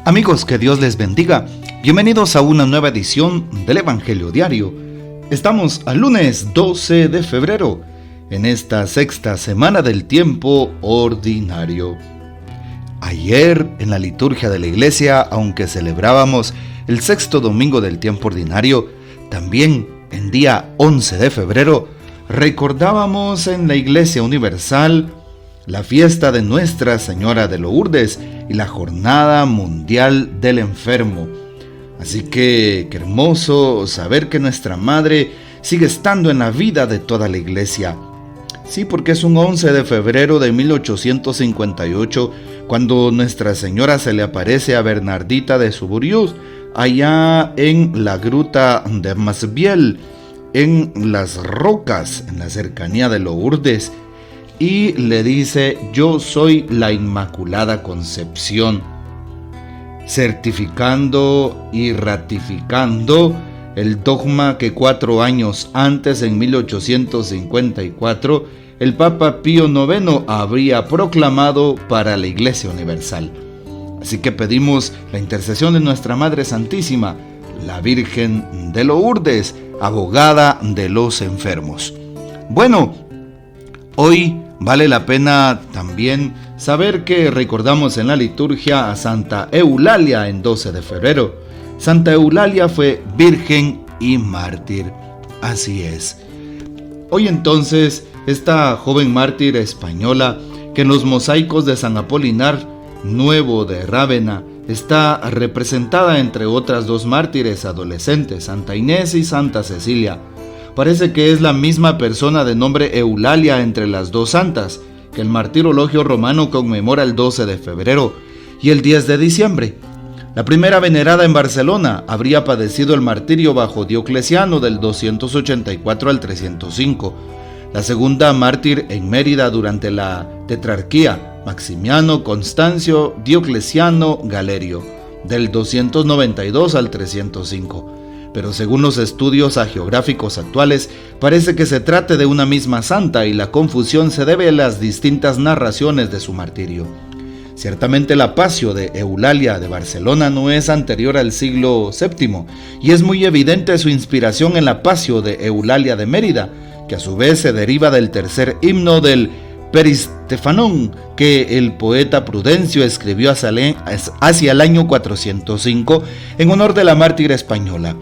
Amigos, que Dios les bendiga. Bienvenidos a una nueva edición del Evangelio Diario. Estamos al lunes 12 de febrero, en esta sexta semana del tiempo ordinario. Ayer, en la liturgia de la iglesia, aunque celebrábamos el sexto domingo del tiempo ordinario, también en día 11 de febrero, recordábamos en la Iglesia Universal la fiesta de Nuestra Señora de Lourdes y la Jornada Mundial del Enfermo. Así que qué hermoso saber que nuestra Madre sigue estando en la vida de toda la Iglesia. Sí, porque es un 11 de febrero de 1858 cuando Nuestra Señora se le aparece a Bernardita de Suburrius, allá en la gruta de Masbiel, en las rocas, en la cercanía de Lourdes, y le dice: yo soy la Inmaculada Concepción, certificando y ratificando el dogma que 4 años antes, en 1854, el Papa Pío IX habría proclamado para la Iglesia Universal. Así que pedimos la intercesión de nuestra Madre Santísima, la Virgen de Lourdes, abogada de los enfermos. Bueno, hoy vale la pena también saber que recordamos en la liturgia a Santa Eulalia en 12 de febrero. Santa Eulalia fue virgen y mártir. Así es. Hoy entonces, esta joven mártir española, que en los mosaicos de San Apolinar Nuevo de Rávena está representada entre otras 2 mártires adolescentes, Santa Inés y Santa Cecilia. Parece que es la misma persona de nombre Eulalia entre las 2 santas, que el martirologio romano conmemora el 12 de febrero y el 10 de diciembre. La primera venerada en Barcelona habría padecido el martirio bajo Diocleciano del 284 al 305. La segunda mártir en Mérida durante la tetrarquía, Maximiano, Constancio, Diocleciano, Galerio, del 292 al 305. Pero según los estudios hagiográficos actuales, parece que se trate de una misma santa y la confusión se debe a las distintas narraciones de su martirio. Ciertamente la Pasio de Eulalia de Barcelona no es anterior al siglo VII, y es muy evidente su inspiración en la Pasio de Eulalia de Mérida, que a su vez se deriva del tercer himno del Peristefanón, que el poeta Prudencio escribió hacia el año 405 en honor de la mártir española.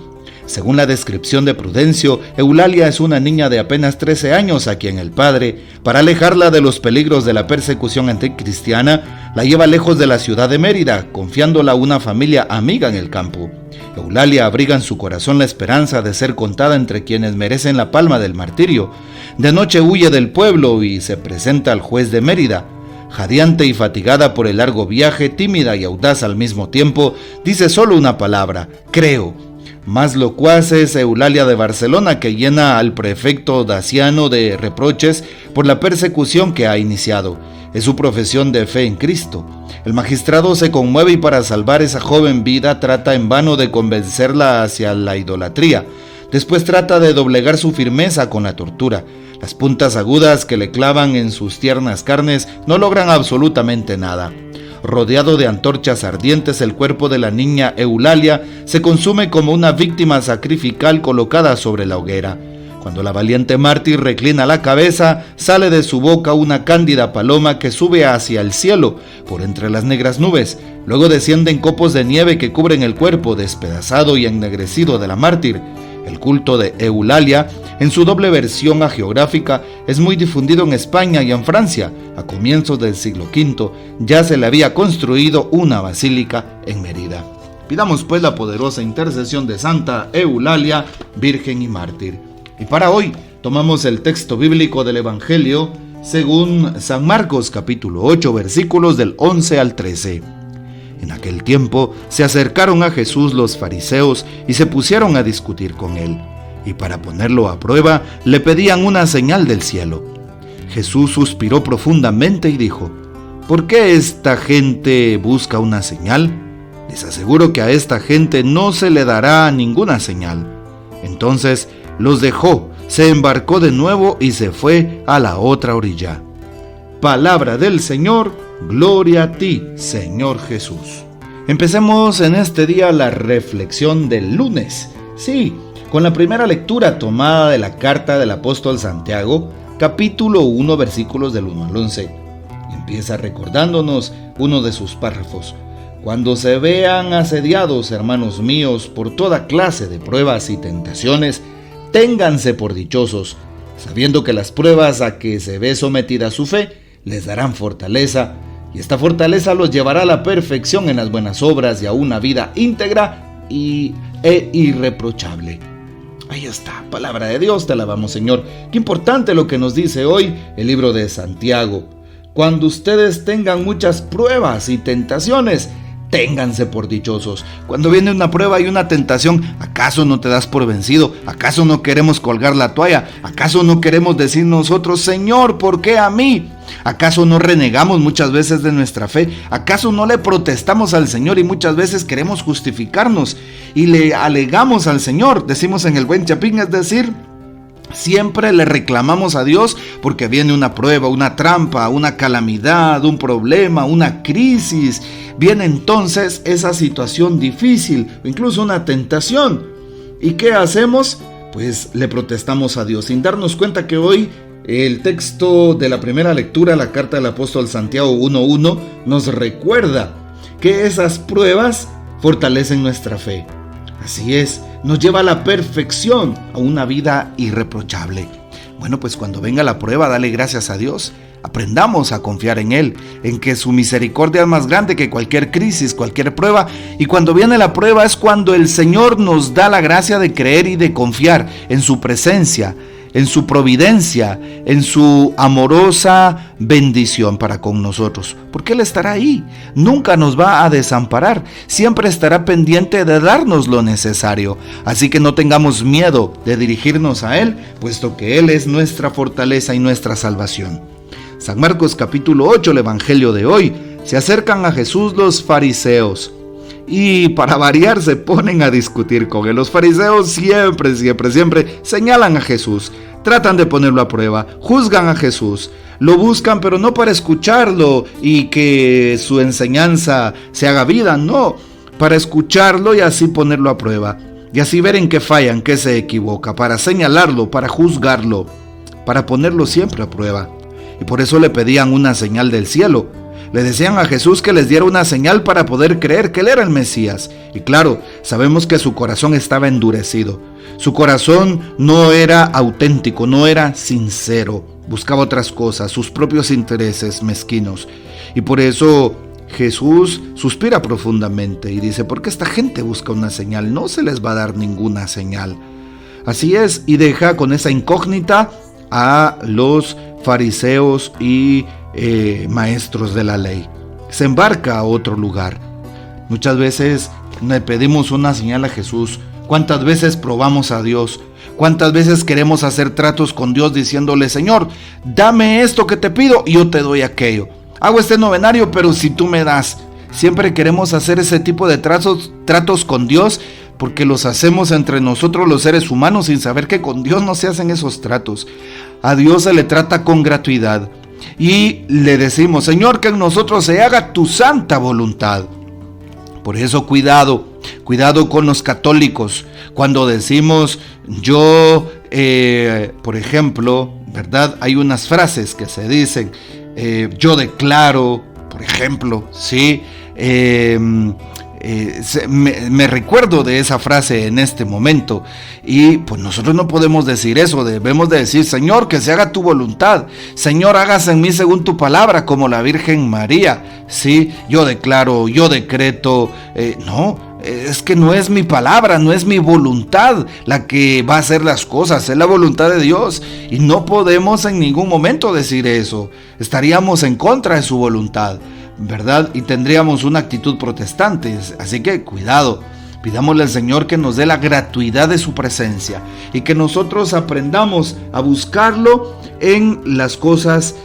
Según la descripción de Prudencio, Eulalia es una niña de apenas 13 años a quien el padre, para alejarla de los peligros de la persecución anticristiana, la lleva lejos de la ciudad de Mérida, confiándola a una familia amiga en el campo. Eulalia abriga en su corazón la esperanza de ser contada entre quienes merecen la palma del martirio. De noche huye del pueblo y se presenta al juez de Mérida. Jadeante y fatigada por el largo viaje, tímida y audaz al mismo tiempo, dice solo una palabra: creo. Más locuaz es Eulalia de Barcelona, que llena al prefecto Daciano de reproches por la persecución que ha iniciado. Es su profesión de fe en Cristo. El magistrado se conmueve y para salvar esa joven vida trata en vano de convencerla hacia la idolatría. Después trata de doblegar su firmeza con la tortura. Las puntas agudas que le clavan en sus tiernas carnes no logran absolutamente nada. Rodeado de antorchas ardientes, el cuerpo de la niña Eulalia se consume como una víctima sacrificial colocada sobre la hoguera. Cuando la valiente mártir reclina la cabeza, sale de su boca una cándida paloma que sube hacia el cielo por entre las negras nubes. Luego descienden copos de nieve que cubren el cuerpo despedazado y ennegrecido de la mártir. El culto de Eulalia, en su doble versión hagiográfica, es muy difundido en España y en Francia. A comienzos del siglo V ya se le había construido una basílica en Mérida. Pidamos pues la poderosa intercesión de Santa Eulalia, Virgen y Mártir. Y para hoy tomamos el texto bíblico del Evangelio según San Marcos capítulo 8, versículos del 11 al 13. En aquel tiempo se acercaron a Jesús los fariseos y se pusieron a discutir con él, y para ponerlo a prueba le pedían una señal del cielo. Jesús suspiró profundamente y dijo: ¿por qué esta gente busca una señal? Les aseguro que a esta gente no se le dará ninguna señal. Entonces los dejó, se embarcó de nuevo y se fue a la otra orilla. Palabra del Señor. Gloria a ti, Señor Jesús. Empecemos en este día la reflexión del lunes. Sí, con la primera lectura tomada de la carta del apóstol Santiago, capítulo 1, versículos del 1 al 11. Empieza recordándonos uno de sus párrafos. Cuando se vean asediados, hermanos míos, por toda clase de pruebas y tentaciones, ténganse por dichosos, sabiendo que las pruebas a que se ve sometida su fe les darán fortaleza, y esta fortaleza los llevará a la perfección en las buenas obras y a una vida íntegra e irreprochable. Ahí está, palabra de Dios, te alabamos, Señor. Qué importante lo que nos dice hoy el libro de Santiago. Cuando ustedes tengan muchas pruebas y tentaciones, ténganse por dichosos. Cuando viene una prueba y una tentación, ¿acaso no te das por vencido? ¿Acaso no queremos colgar la toalla? ¿Acaso no queremos decir nosotros, Señor, ¿por qué a mí? ¿Acaso no renegamos muchas veces de nuestra fe? ¿Acaso no le protestamos al Señor y muchas veces queremos justificarnos y le alegamos al Señor? Decimos en el buen chapín, es decir, siempre le reclamamos a Dios porque viene una prueba, una trampa, una calamidad, un problema, una crisis. Viene entonces esa situación difícil o incluso una tentación. ¿Y qué hacemos? Pues le protestamos a Dios sin darnos cuenta que hoy el texto de la primera lectura, la carta del apóstol Santiago 1:1, nos recuerda que esas pruebas fortalecen nuestra fe. Así es, nos lleva a la perfección, a una vida irreprochable. Bueno, pues cuando venga la prueba, dale gracias a Dios. Aprendamos a confiar en Él, en que su misericordia es más grande que cualquier crisis, cualquier prueba. Y cuando viene la prueba es cuando el Señor nos da la gracia de creer y de confiar en su presencia, en su providencia, en su amorosa bendición para con nosotros. Porque Él estará ahí, nunca nos va a desamparar, siempre estará pendiente de darnos lo necesario. Así que no tengamos miedo de dirigirnos a Él, puesto que Él es nuestra fortaleza y nuestra salvación. San Marcos capítulo 8, el evangelio de hoy. Se acercan a Jesús los fariseos y para variar se ponen a discutir con él. Los fariseos siempre señalan a Jesús, tratan de ponerlo a prueba, juzgan a Jesús, lo buscan pero no para escucharlo y que su enseñanza se haga vida, no, para escucharlo y así ponerlo a prueba, y así ver en qué falla, en qué se equivoca, para señalarlo, para juzgarlo, para ponerlo siempre a prueba. Y por eso le pedían una señal del cielo. Le decían a Jesús que les diera una señal para poder creer que Él era el Mesías. Y claro, sabemos que su corazón estaba endurecido. Su corazón no era auténtico, no era sincero. Buscaba otras cosas, sus propios intereses mezquinos. Y por eso Jesús suspira profundamente y dice, ¿por qué esta gente busca una señal? No se les va a dar ninguna señal. Así es, y deja con esa incógnita a los fariseos y maestros de la ley. Se embarca a otro lugar. Muchas veces le pedimos una señal a Jesús. ¿Cuántas veces probamos a Dios? ¿Cuántas veces queremos hacer tratos con Dios diciéndole, Señor, dame esto que te pido y yo te doy aquello? Hago este novenario, pero si tú me das. Siempre queremos hacer ese tipo de tratos con Dios, porque los hacemos entre nosotros los seres humanos sin saber que con Dios no se hacen esos tratos. A Dios se le trata con gratuidad y le decimos, Señor, que en nosotros se haga tu santa voluntad. Por eso cuidado con los católicos. Cuando decimos yo, por ejemplo, ¿verdad? Hay unas frases que se dicen, yo declaro, por ejemplo, ¿sí? Me recuerdo de esa frase en este momento y pues nosotros no podemos decir eso, debemos de decir, Señor, que se haga tu voluntad, Señor, hágase en mí según tu palabra, como la Virgen María, sí, yo declaro, yo decreto, no, es que no es mi palabra, no es mi voluntad la que va a hacer las cosas, es la voluntad de Dios y no podemos en ningún momento decir eso, estaríamos en contra de su voluntad, ¿verdad? Y tendríamos una actitud protestante. Así que cuidado, pidámosle al Señor que nos dé la gratuidad de su presencia y que nosotros aprendamos a buscarlo en las cosas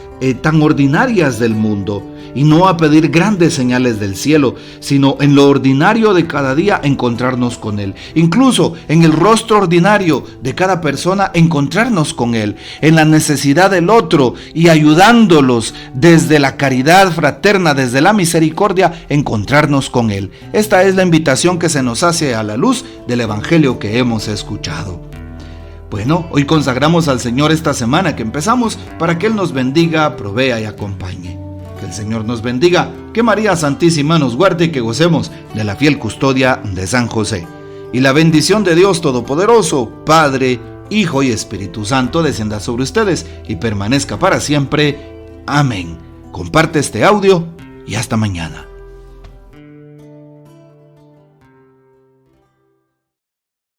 tan ordinarias del mundo, y no a pedir grandes señales del cielo, sino en lo ordinario de cada día encontrarnos con Él. Incluso en el rostro ordinario de cada persona encontrarnos con Él, en la necesidad del otro y ayudándolos desde la caridad fraterna, desde la misericordia, encontrarnos con Él. Esta es la invitación que se nos hace a la luz del Evangelio que hemos escuchado. Bueno, hoy consagramos al Señor esta semana que empezamos para que Él nos bendiga, provea y acompañe. Que el Señor nos bendiga, que María Santísima nos guarde y que gocemos de la fiel custodia de San José. Y la bendición de Dios Todopoderoso, Padre, Hijo y Espíritu Santo, descienda sobre ustedes y permanezca para siempre. Amén. Comparte este audio y hasta mañana.